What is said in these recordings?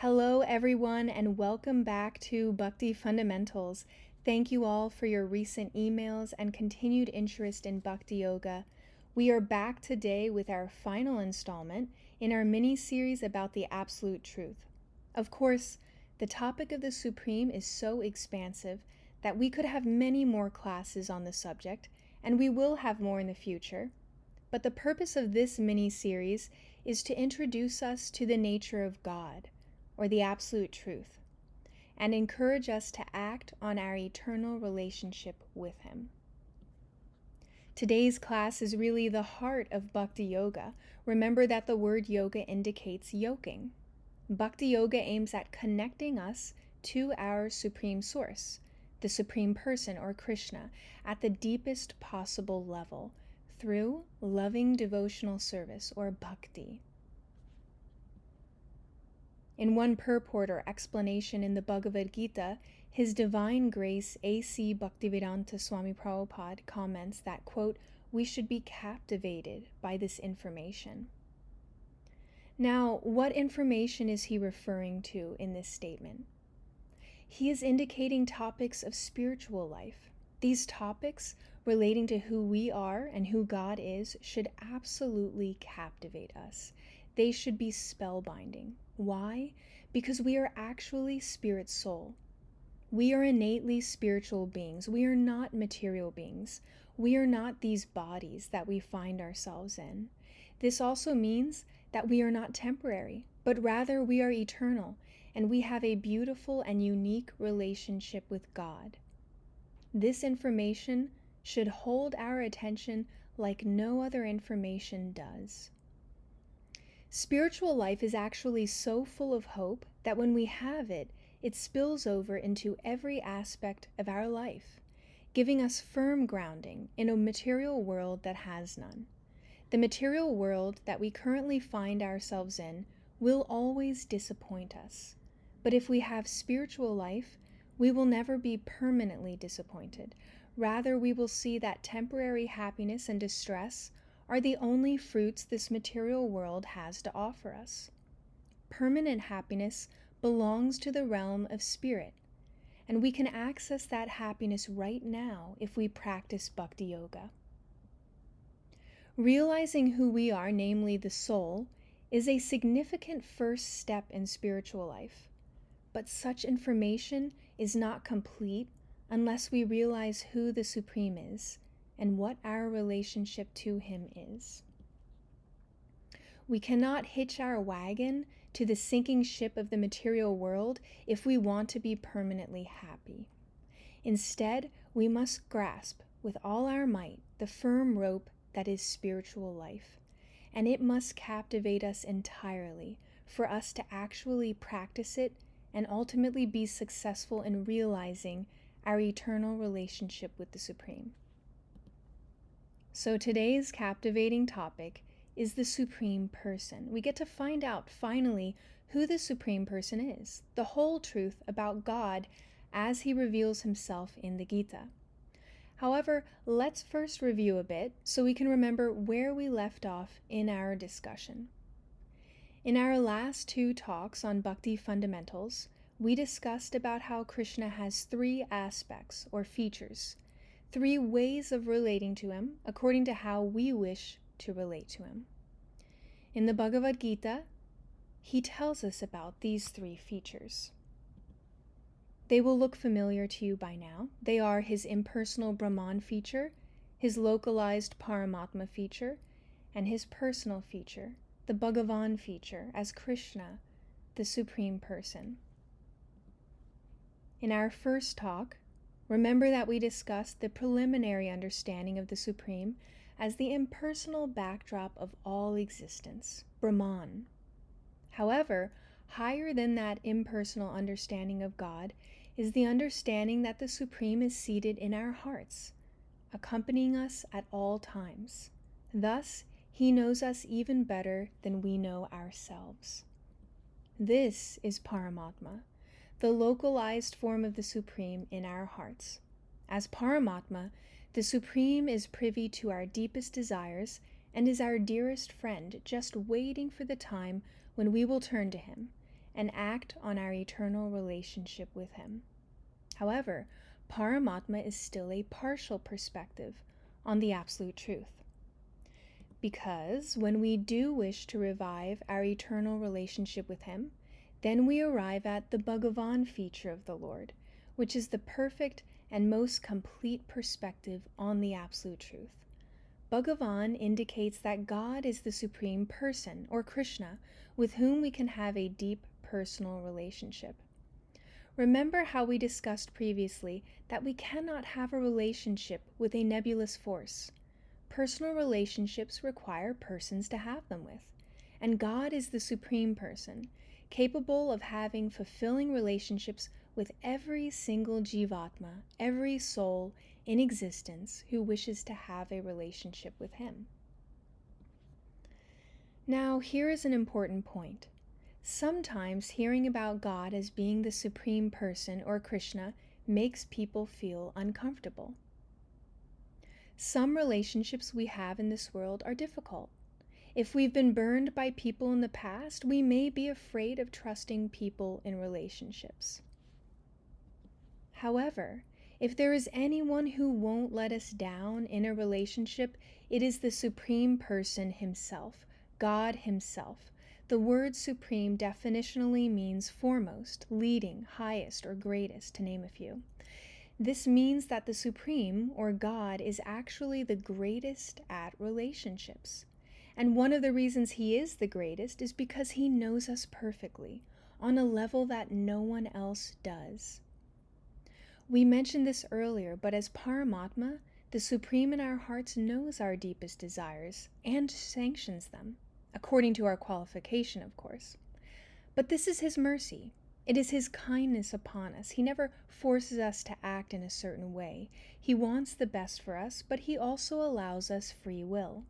Hello, everyone, and welcome back to Bhakti Fundamentals. Thank you all for your recent emails and continued interest in Bhakti Yoga. We are back today with our final installment in our mini-series about the Absolute Truth. Of course, the topic of the Supreme is so expansive that we could have many more classes on the subject, and we will have more in the future. But the purpose of this mini-series is to introduce us to the nature of God, or the absolute truth, and encourage us to act on our eternal relationship with Him. Today's class is really the heart of Bhakti Yoga. Remember that the word yoga indicates yoking. Bhakti Yoga aims at connecting us to our Supreme Source, the Supreme Person or Krishna, at the deepest possible level through loving devotional service or bhakti. In one purport or explanation in the Bhagavad-gita, His Divine Grace A.C. Bhaktivedanta Swami Prabhupada comments that, quote, we should be captivated by this information. Now, what information is he referring to in this statement? He is indicating topics of spiritual life. These topics relating to who we are and who God is should absolutely captivate us. They should be spellbinding. Why? Because we are actually spirit soul. We are innately spiritual beings. We are not material beings. We are not these bodies that we find ourselves in. This also means that we are not temporary, but rather we are eternal, and we have a beautiful and unique relationship with God. This information should hold our attention like no other information does. Spiritual life is actually so full of hope that when we have it, it spills over into every aspect of our life, giving us firm grounding in a material world that has none. The material world that we currently find ourselves in will always disappoint us. But if we have spiritual life, we will never be permanently disappointed. Rather, we will see that temporary happiness and distress are the only fruits this material world has to offer us. Permanent happiness belongs to the realm of spirit, and we can access that happiness right now if we practice Bhakti Yoga. Realizing who we are, namely the soul, is a significant first step in spiritual life. But such information is not complete unless we realize who the Supreme is and what our relationship to Him is. We cannot hitch our wagon to the sinking ship of the material world if we want to be permanently happy. Instead, we must grasp with all our might the firm rope that is spiritual life, and it must captivate us entirely for us to actually practice it and ultimately be successful in realizing our eternal relationship with the Supreme. So today's captivating topic is the Supreme Person. We get to find out finally who the Supreme Person is, the whole truth about God as He reveals Himself in the Gita. However, let's first review a bit so we can remember where we left off in our discussion. In our last two talks on Bhakti Fundamentals, we discussed about how Krishna has three aspects or features, three ways of relating to Him according to how we wish to relate to Him. In the Bhagavad-gita, He tells us about these three features. They will look familiar to you by now. They are His impersonal Brahman feature, His localized Paramatma feature, and His personal feature, the Bhagavan feature, as Krishna, the Supreme Person. In our first talk, remember that we discussed the preliminary understanding of the Supreme as the impersonal backdrop of all existence, Brahman. However, higher than that impersonal understanding of God is the understanding that the Supreme is seated in our hearts, accompanying us at all times. Thus, He knows us even better than we know ourselves. This is Paramatma, the localized form of the Supreme in our hearts. As Paramatma, the Supreme is privy to our deepest desires and is our dearest friend, just waiting for the time when we will turn to Him and act on our eternal relationship with him. However, Paramatma is still a partial perspective on the absolute truth. Because when we do wish to revive our eternal relationship with him, then we arrive at the Bhagavan feature of the Lord, which is the perfect and most complete perspective on the absolute truth. Bhagavan indicates that God is the supreme person, or Krishna, with whom we can have a deep personal relationship. Remember how we discussed previously that we cannot have a relationship with a nebulous force. Personal relationships require persons to have them with, and God is the supreme person, capable of having fulfilling relationships with every single jivatma, every soul in existence who wishes to have a relationship with him. Now, here is an important point. Sometimes hearing about God as being the supreme person, or Krishna, makes people feel uncomfortable. Some relationships we have in this world are difficult. If we've been burned by people in the past, we may be afraid of trusting people in relationships. However, if there is anyone who won't let us down in a relationship, it is the supreme person himself, God himself. The word supreme definitionally means foremost, leading, highest, or greatest, to name a few. This means that the supreme, or God, is actually the greatest at relationships. And one of the reasons he is the greatest is because he knows us perfectly, on a level that no one else does. We mentioned this earlier, but as Paramatma, the Supreme in our hearts knows our deepest desires and sanctions them, according to our qualification, of course. But this is his mercy. It is his kindness upon us. He never forces us to act in a certain way. He wants the best for us, but he also allows us free will.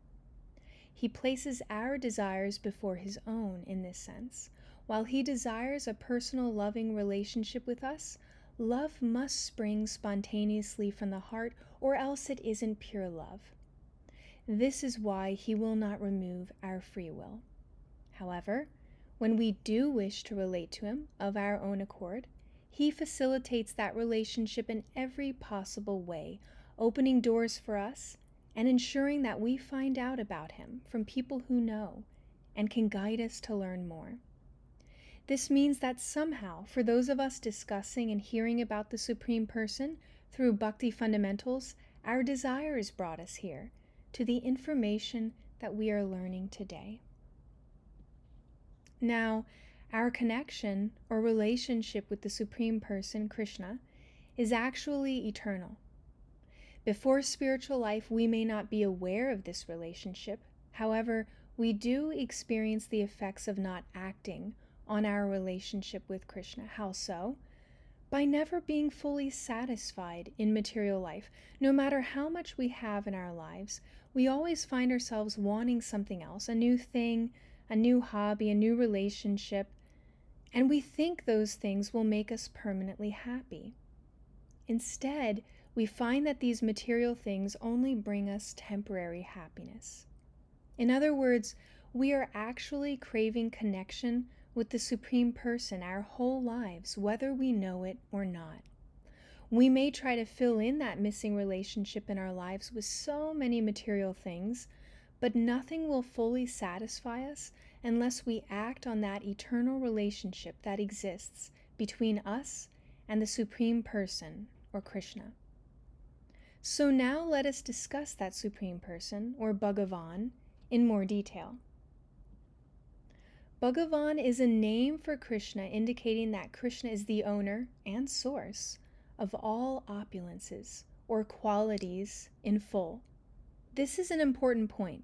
He places our desires before his own in this sense. While he desires a personal loving relationship with us, love must spring spontaneously from the heart, or else it isn't pure love. This is why he will not remove our free will. However, when we do wish to relate to him of our own accord, he facilitates that relationship in every possible way, opening doors for us and ensuring that we find out about him from people who know and can guide us to learn more. This means that somehow, for those of us discussing and hearing about the Supreme Person through Bhakti fundamentals, our desires brought us here, to the information that we are learning today. Now, our connection or relationship with the Supreme Person, Krishna, is actually eternal. Before spiritual life, we may not be aware of this relationship. However, we do experience the effects of not acting on our relationship with Krishna. How so? By never being fully satisfied in material life. No matter how much we have in our lives, we always find ourselves wanting something else, a new thing, a new hobby, a new relationship, and we think those things will make us permanently happy. Instead, we find that these material things only bring us temporary happiness. In other words, we are actually craving connection with the Supreme Person our whole lives, whether we know it or not. We may try to fill in that missing relationship in our lives with so many material things, but nothing will fully satisfy us unless we act on that eternal relationship that exists between us and the Supreme Person, or Krishna. So now let us discuss that Supreme Person, or Bhagavan, in more detail. Bhagavan is a name for Krishna, indicating that Krishna is the owner and source of all opulences or qualities in full. This is an important point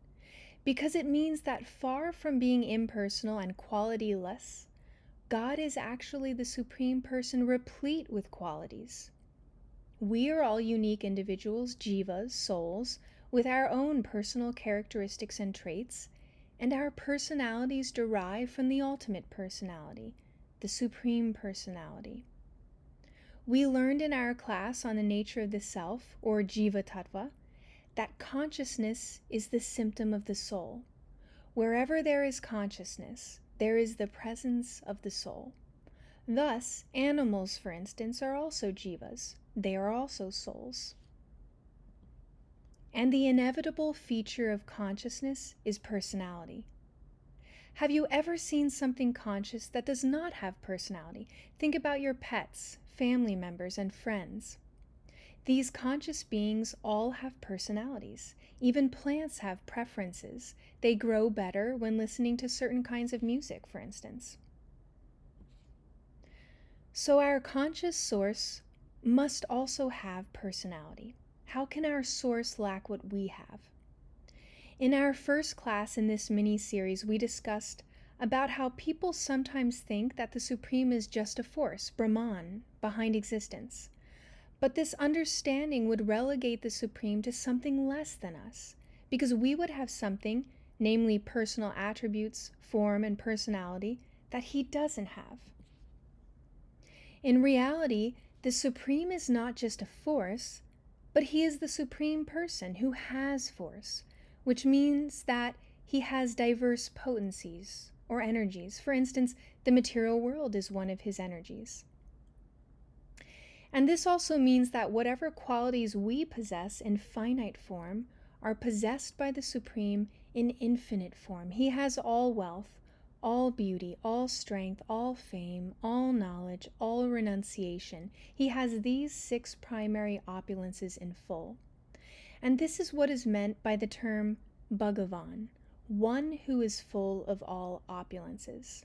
because it means that far from being impersonal and qualityless, God is actually the Supreme Person replete with qualities. We are all unique individuals, jivas, souls, with our own personal characteristics and traits, and our personalities derive from the ultimate personality, the Supreme Personality. We learned in our class on the nature of the self, or jiva tattva, that consciousness is the symptom of the soul. Wherever there is consciousness, there is the presence of the soul. Thus, animals, for instance, are also jivas. They are also souls. And the inevitable feature of consciousness is personality. Have you ever seen something conscious that does not have personality? Think about your pets, family members, and friends. These conscious beings all have personalities. Even plants have preferences. They grow better when listening to certain kinds of music, for instance. So our conscious source must also have personality. How can our source lack what we have? In our first class in this mini-series, we discussed about how people sometimes think that the Supreme is just a force, Brahman, behind existence. But this understanding would relegate the Supreme to something less than us, because we would have something, namely personal attributes, form, and personality, that he doesn't have. In reality, the Supreme is not just a force, but he is the Supreme Person who has force, which means that he has diverse potencies or energies. For instance, the material world is one of his energies. And this also means that whatever qualities we possess in finite form are possessed by the Supreme in infinite form. He has all wealth, all beauty, all strength, all fame, all knowledge, all renunciation. He has these 6 primary opulences in full. And this is what is meant by the term Bhagavan, one who is full of all opulences.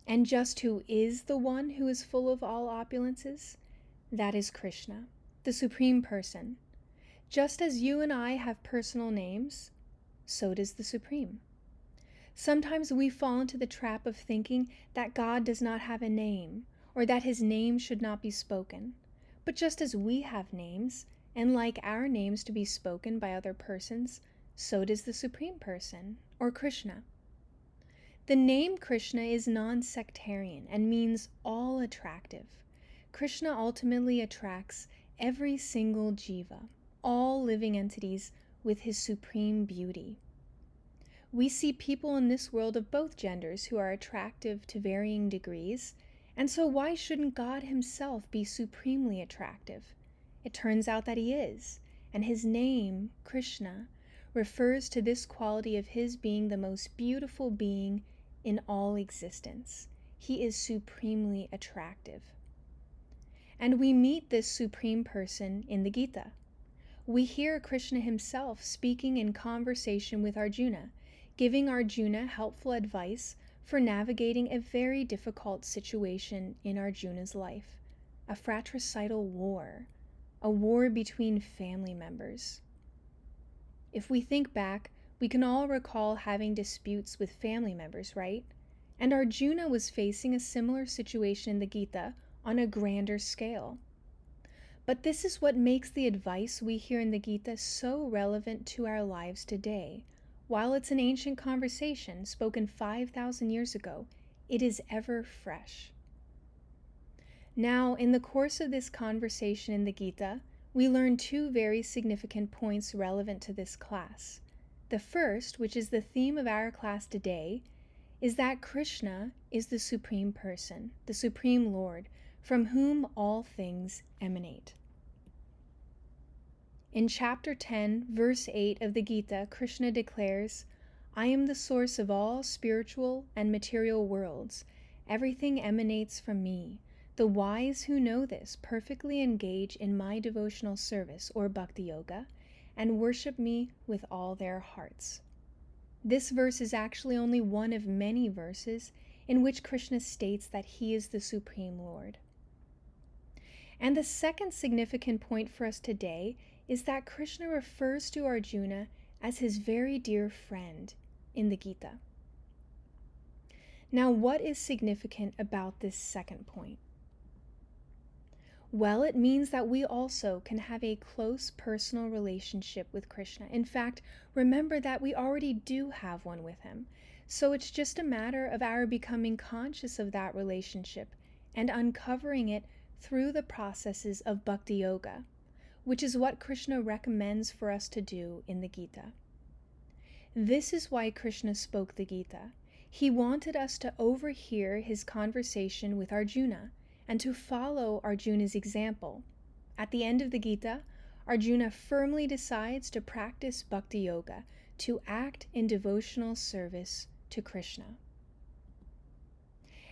And just who is the one who is full of all opulences? That is Krishna, the Supreme Person. Just as you and I have personal names, so does the Supreme. Sometimes we fall into the trap of thinking that God does not have a name, or that his name should not be spoken. But just as we have names, and like our names to be spoken by other persons, so does the Supreme Person, or Krishna. The name Krishna is non-sectarian and means all attractive. Krishna ultimately attracts every single jiva, all living entities, with his supreme beauty. We see people in this world of both genders who are attractive to varying degrees, and so why shouldn't God himself be supremely attractive? It turns out that he is, and his name, Krishna, refers to this quality of his being the most beautiful being in all existence. He is supremely attractive. And we meet this Supreme Person in the Gita. We hear Krishna himself speaking in conversation with Arjuna, giving Arjuna helpful advice for navigating a very difficult situation in Arjuna's life, a fratricidal war, a war between family members. If we think back, we can all recall having disputes with family members, right? And Arjuna was facing a similar situation in the Gita on a grander scale. But this is what makes the advice we hear in the Gita so relevant to our lives today. While it's an ancient conversation spoken 5,000 years ago, it is ever fresh. Now, in the course of this conversation in the Gita, we learn 2 very significant points relevant to this class. The first, which is the theme of our class today, is that Krishna is the Supreme Person, the Supreme Lord, from whom all things emanate. In chapter 10, verse 8 of the Gita, Krishna declares, "I am the source of all spiritual and material worlds. Everything emanates from me. The wise who know this perfectly engage in my devotional service, or Bhakti Yoga, and worship me with all their hearts." This verse is actually only one of many verses in which Krishna states that he is the Supreme Lord. And the second significant point for us today is that Krishna refers to Arjuna as his very dear friend in the Gita. Now, what is significant about this second point? Well, it means that we also can have a close personal relationship with Krishna. In fact, remember that we already do have one with him. So it's just a matter of our becoming conscious of that relationship and uncovering it through the processes of Bhakti Yoga, which is what Krishna recommends for us to do in the Gita. This is why Krishna spoke the Gita. He wanted us to overhear his conversation with Arjuna and to follow Arjuna's example. At the end of the Gita, Arjuna firmly decides to practice Bhakti Yoga, to act in devotional service to Krishna.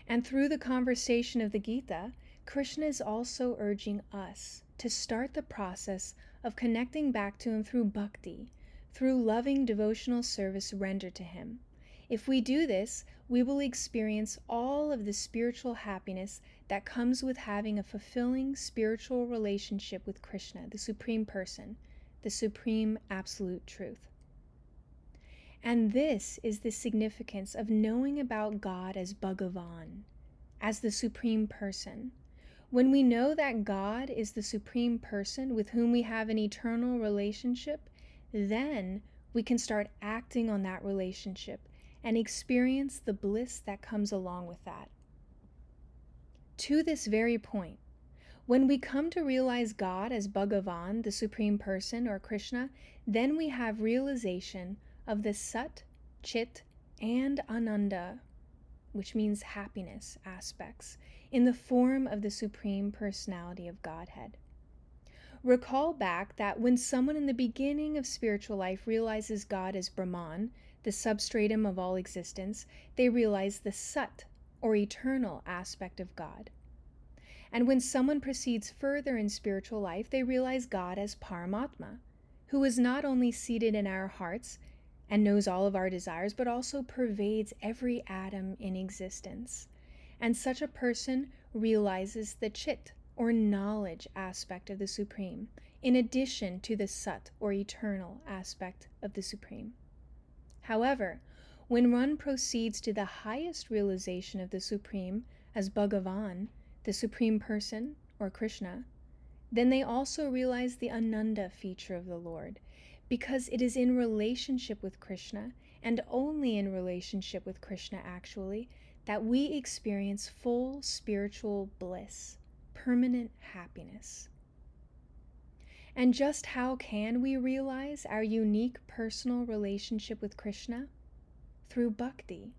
And through the conversation of the Gita, Krishna is also urging us to start the process of connecting back to him through bhakti, through loving devotional service rendered to him. If we do this, we will experience all of the spiritual happiness that comes with having a fulfilling spiritual relationship with Krishna, the Supreme Person, the Supreme Absolute Truth. And this is the significance of knowing about God as Bhagavan, as the Supreme Person. When we know that God is the Supreme Person with whom we have an eternal relationship, then we can start acting on that relationship and experience the bliss that comes along with that. To this very point, when we come to realize God as Bhagavan, the Supreme Person, or Krishna, then we have realization of the Sat, Chit, and Ananda, which means happiness aspects, in the form of the Supreme Personality of Godhead. Recall back that when someone in the beginning of spiritual life realizes God as Brahman, the substratum of all existence, they realize the Sat, or eternal aspect of God. And when someone proceeds further in spiritual life, they realize God as Paramatma, who is not only seated in our hearts and knows all of our desires, but also pervades every atom in existence. And such a person realizes the Chit, or knowledge aspect of the Supreme, in addition to the Sat, or eternal aspect of the Supreme. However, when one proceeds to the highest realization of the Supreme as Bhagavan, the Supreme Person, or Krishna, then they also realize the Ananda feature of the Lord, because it is in relationship with Krishna, and only in relationship with Krishna actually, that we experience full spiritual bliss, permanent happiness. And just how can we realize our unique personal relationship with Krishna? Through bhakti,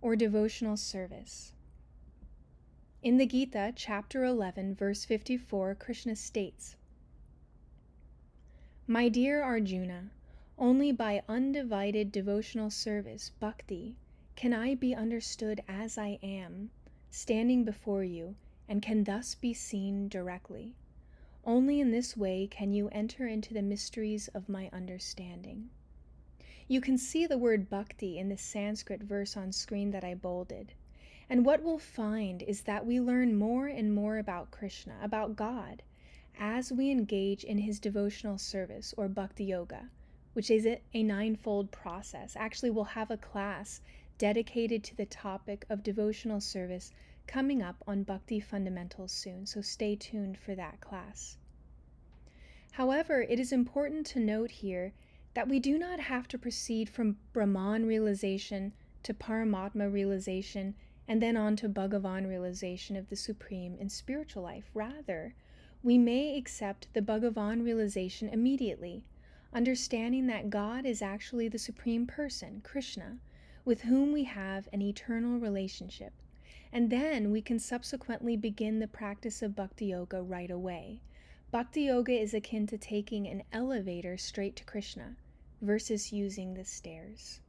or devotional service. In the Gita, chapter 11, verse 54, Krishna states, "My dear Arjuna, only by undivided devotional service, bhakti, can I be understood as I am, standing before you, and can thus be seen directly. Only in this way can you enter into the mysteries of my understanding." You can see the word bhakti in the Sanskrit verse on screen that I bolded. And what we'll find is that we learn more and more about Krishna, about God, as we engage in his devotional service, or Bhakti Yoga, which is a ninefold process. Actually, we'll have a class dedicated to the topic of devotional service coming up on Bhakti Fundamentals soon, so stay tuned for that class. However, it is important to note here that we do not have to proceed from Brahman realization to Paramatma realization and then on to Bhagavan realization of the Supreme in spiritual life. Rather, we may accept the Bhagavan realization immediately, understanding that God is actually the Supreme Person, Krishna, with whom we have an eternal relationship. And then we can subsequently begin the practice of Bhakti Yoga right away. Bhakti Yoga is akin to taking an elevator straight to Krishna versus using the stairs.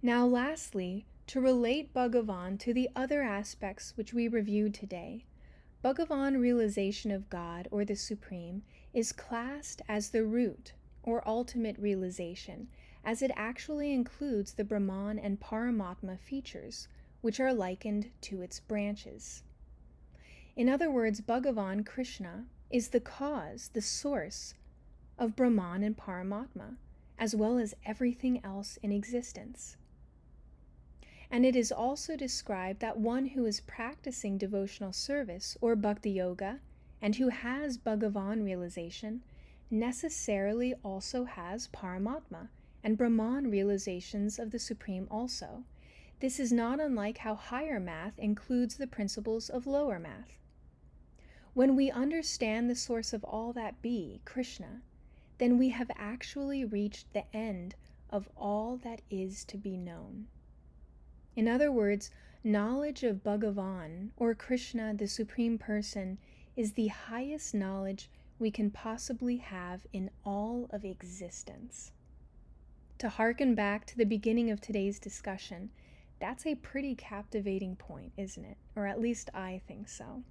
Now lastly, to relate Bhagavan to the other aspects which we reviewed today, Bhagavan realization of God, or the Supreme, is classed as the root, or ultimate realization, as it actually includes the Brahman and Paramatma features, which are likened to its branches. In other words, Bhagavan, Krishna, is the cause, the source of Brahman and Paramatma, as well as everything else in existence. And it is also described that one who is practicing devotional service, or Bhakti Yoga, and who has Bhagavan realization, necessarily also has Paramatma and Brahman realizations of the Supreme also. This is not unlike how higher math includes the principles of lower math. When we understand the source of all that be, Krishna, then we have actually reached the end of all that is to be known. In other words, knowledge of Bhagavan, or Krishna, the Supreme Person, is the highest knowledge we can possibly have in all of existence. To hearken back to the beginning of today's discussion, that's a pretty captivating point, isn't it? Or at least I think so.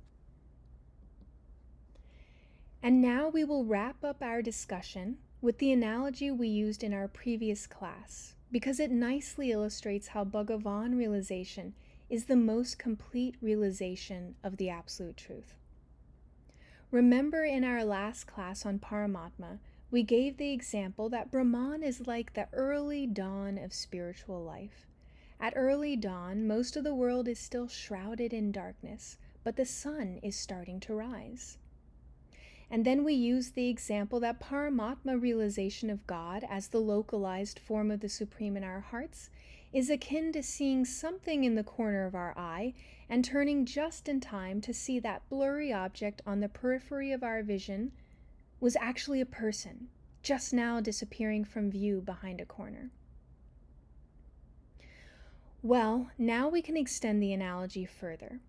And now we will wrap up our discussion with the analogy we used in our previous class, because it nicely illustrates how Bhagavan realization is the most complete realization of the Absolute Truth. Remember, in our last class on Paramatma, we gave the example that Brahman is like the early dawn of spiritual life. At early dawn, most of the world is still shrouded in darkness, but the sun is starting to rise. And then we use the example that Paramatma realization of God as the localized form of the Supreme in our hearts is akin to seeing something in the corner of our eye and turning just in time to see that blurry object on the periphery of our vision was actually a person, just now disappearing from view behind a corner. Well, now we can extend the analogy further.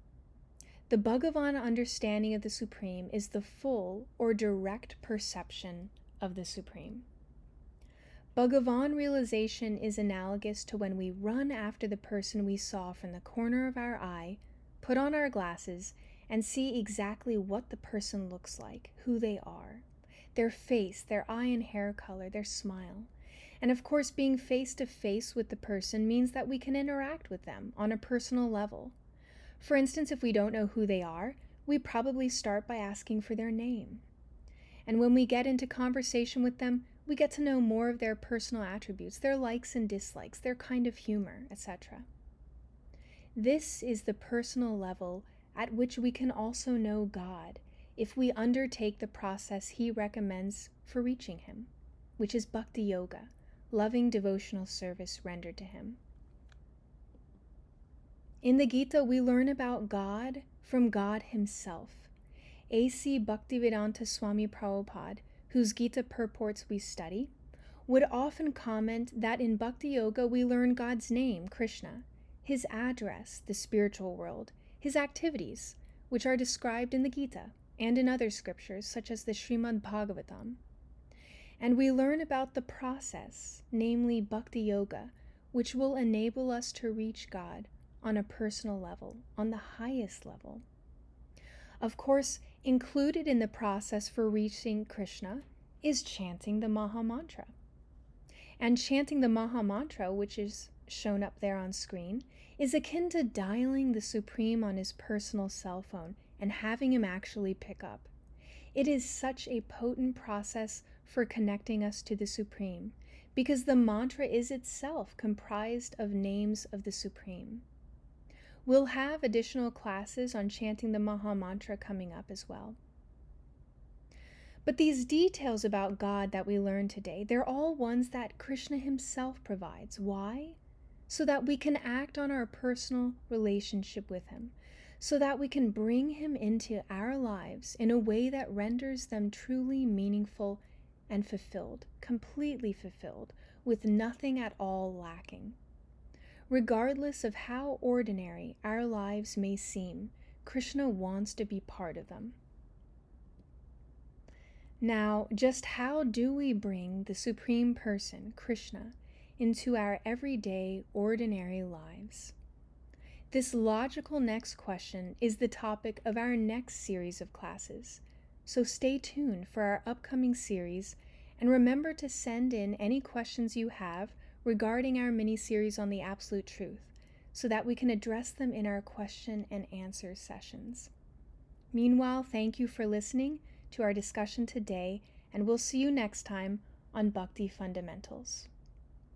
The Bhagavan understanding of the Supreme is the full or direct perception of the Supreme. Bhagavan realization is analogous to when we run after the person we saw from the corner of our eye, put on our glasses, and see exactly what the person looks like, who they are, their face, their eye and hair color, their smile. And of course, being face to face with the person means that we can interact with them on a personal level. For instance, if we don't know who they are, we probably start by asking for their name. And when we get into conversation with them, we get to know more of their personal attributes, their likes and dislikes, their kind of humor, etc. This is the personal level at which we can also know God if we undertake the process He recommends for reaching Him, which is Bhakti Yoga, loving devotional service rendered to Him. In the Gita, we learn about God from God Himself. A.C. Bhaktivedanta Swami Prabhupada, whose Gita purports we study, would often comment that in Bhakti Yoga we learn God's name, Krishna, His address, the spiritual world, His activities, which are described in the Gita and in other scriptures such as the Srimad Bhagavatam. And we learn about the process, namely Bhakti Yoga, which will enable us to reach God on a personal level, on the highest level. Of course, included in the process for reaching Krishna is chanting the Maha Mantra. And chanting the Maha Mantra, which is shown up there on screen, is akin to dialing the Supreme on His personal cell phone and having Him actually pick up. It is such a potent process for connecting us to the Supreme, because the mantra is itself comprised of names of the Supreme. We'll have additional classes on chanting the Maha Mantra coming up as well. But these details about God that we learn today, they're all ones that Krishna Himself provides. Why? So that we can act on our personal relationship with Him, so that we can bring Him into our lives in a way that renders them truly meaningful and fulfilled, completely fulfilled, with nothing at all lacking. Regardless of how ordinary our lives may seem, Krishna wants to be part of them. Now, just how do we bring the Supreme Person, Krishna, into our everyday, ordinary lives? This logical next question is the topic of our next series of classes, so stay tuned for our upcoming series, and remember to send in any questions you have regarding our mini-series on the Absolute Truth, so that we can address them in our question and answer sessions. Meanwhile, thank you for listening to our discussion today, and we'll see you next time on Bhakti Fundamentals.